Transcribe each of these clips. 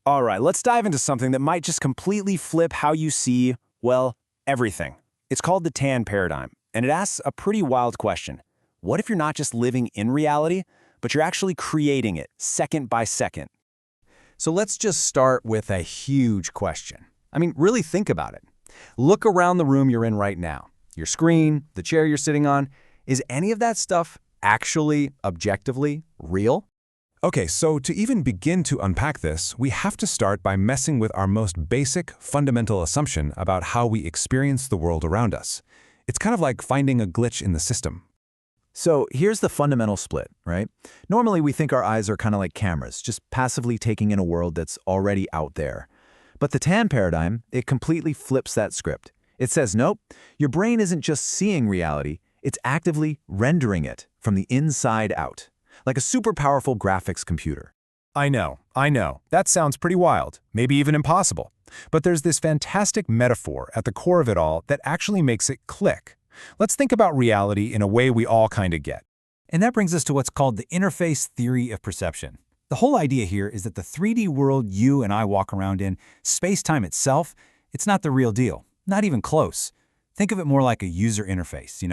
All right, let's dive into something that might just completely flip how you see, well, everything. It's called the TAN paradigm, and it asks a pretty wild question. What if you're not just living in reality, but you're actually creating it second by second? So let's just start with a huge question. I mean, really think about it. Look around the room you're in right now. Your screen, the chair you're sitting on. Is any of that stuff actually, objectively, real? Okay, so to even begin to unpack this, we have to start by messing with our most basic, fundamental assumption about how we experience the world around us. It's kind of like finding a glitch in the system. So here's the fundamental split, right? Normally we think our eyes are kind of like cameras, just passively taking in a world that's already out there. But the TAN paradigm, it completely flips that script. It says, nope, your brain isn't just seeing reality, it's actively rendering it from the inside out, like a super powerful graphics computer. I know. That sounds pretty wild, maybe even impossible. But there's this fantastic metaphor at the core of it all that actually makes it click. Let's think about reality in a way we all kind of get. And that brings us to what's called the interface theory of perception. The whole idea here is that the 3D world you and I walk around in, space-time itself, it's not the real deal, not even close. Think of it more like a user interface,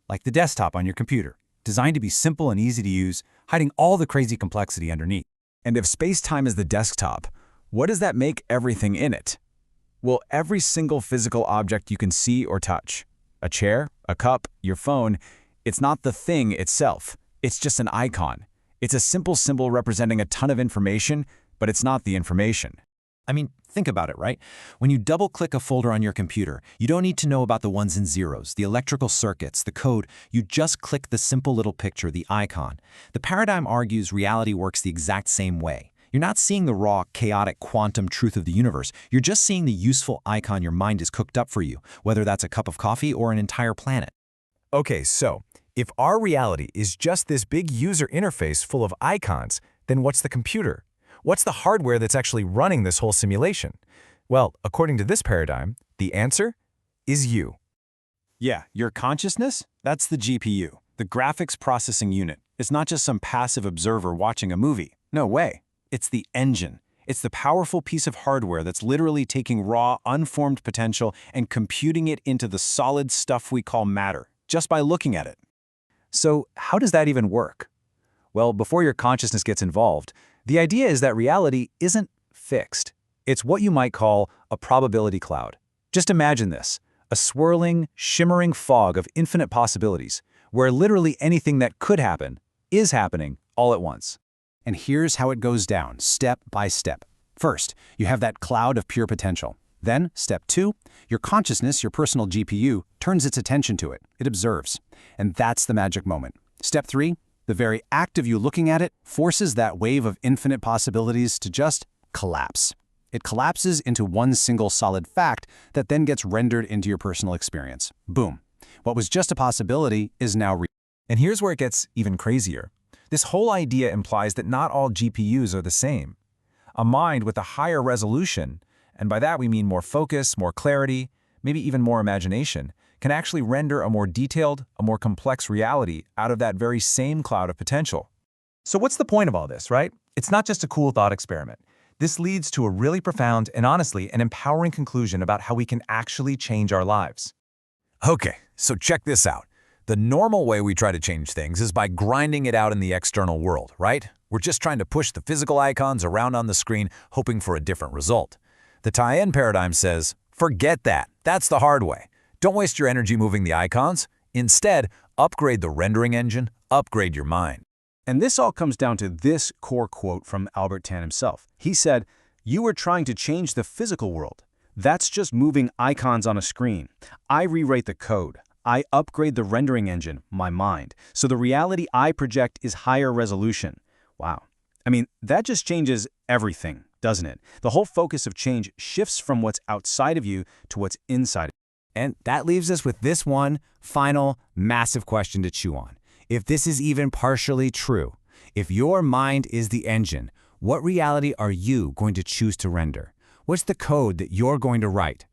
like the desktop on your computer, designed to be simple and easy to use, hiding all the crazy complexity underneath. And if space-time is the desktop, what does that make everything in it? Well, every single physical object you can see or touch. A chair, a cup, your phone, it's not the thing itself. It's just an icon. It's a simple symbol representing a ton of information, but it's not the information. I mean, think about it, right? When you double-click a folder on your computer, you don't need to know about the ones and zeros, the electrical circuits, the code. You just click the simple little picture, the icon. The paradigm argues reality works the exact same way. You're not seeing the raw, chaotic quantum truth of the universe. You're just seeing the useful icon your mind has cooked up for you, whether that's a cup of coffee or an entire planet. Okay, so if our reality is just this big user interface full of icons, then what's the computer? What's the hardware that's actually running this whole simulation? Well, according to this paradigm, the answer is you. Yeah, your consciousness? That's the GPU, the graphics processing unit. It's not just some passive observer watching a movie. No way. It's the engine. It's the powerful piece of hardware that's literally taking raw, unformed potential and computing it into the solid stuff we call matter, just by looking at it. So how does that even work? Well, before your consciousness gets involved, the idea is that reality isn't fixed. It's what you might call a probability cloud. Just imagine this, a swirling, shimmering fog of infinite possibilities, where literally anything that could happen is happening all at once. And here's how it goes down, step by step. First, you have that cloud of pure potential. Then, step 2, your consciousness, your personal GPU, turns its attention to it. It observes. And that's the magic moment. Step 3, the very act of you looking at it forces that wave of infinite possibilities to just collapse. It collapses into one single solid fact that then gets rendered into your personal experience. Boom. What was just a possibility is now real. And here's where it gets even crazier. This whole idea implies that not all GPUs are the same. A mind with a higher resolution, and by that we mean more focus, more clarity, maybe even more imagination, can actually render a more detailed, a more complex reality out of that very same cloud of potential. So what's the point of all this, right? It's not just a cool thought experiment. This leads to a really profound and honestly an empowering conclusion about how we can actually change our lives. Okay, so check this out. The normal way we try to change things is by grinding it out in the external world, right? We're just trying to push the physical icons around on the screen, hoping for a different result. The TAN paradigm says, forget that. That's the hard way. Don't waste your energy moving the icons. Instead, upgrade the rendering engine, upgrade your mind. And this all comes down to this core quote from Albert TAN himself. He said, "You are trying to change the physical world. That's just moving icons on a screen. I rewrite the code. I upgrade the rendering engine, my mind, so the reality I project is higher resolution." Wow. I mean, that just changes everything, doesn't it? The whole focus of change shifts from what's outside of you to what's inside. And that leaves us with this one final, massive question to chew on. If this is even partially true, if your mind is the engine, what reality are you going to choose to render? What's the code that you're going to write?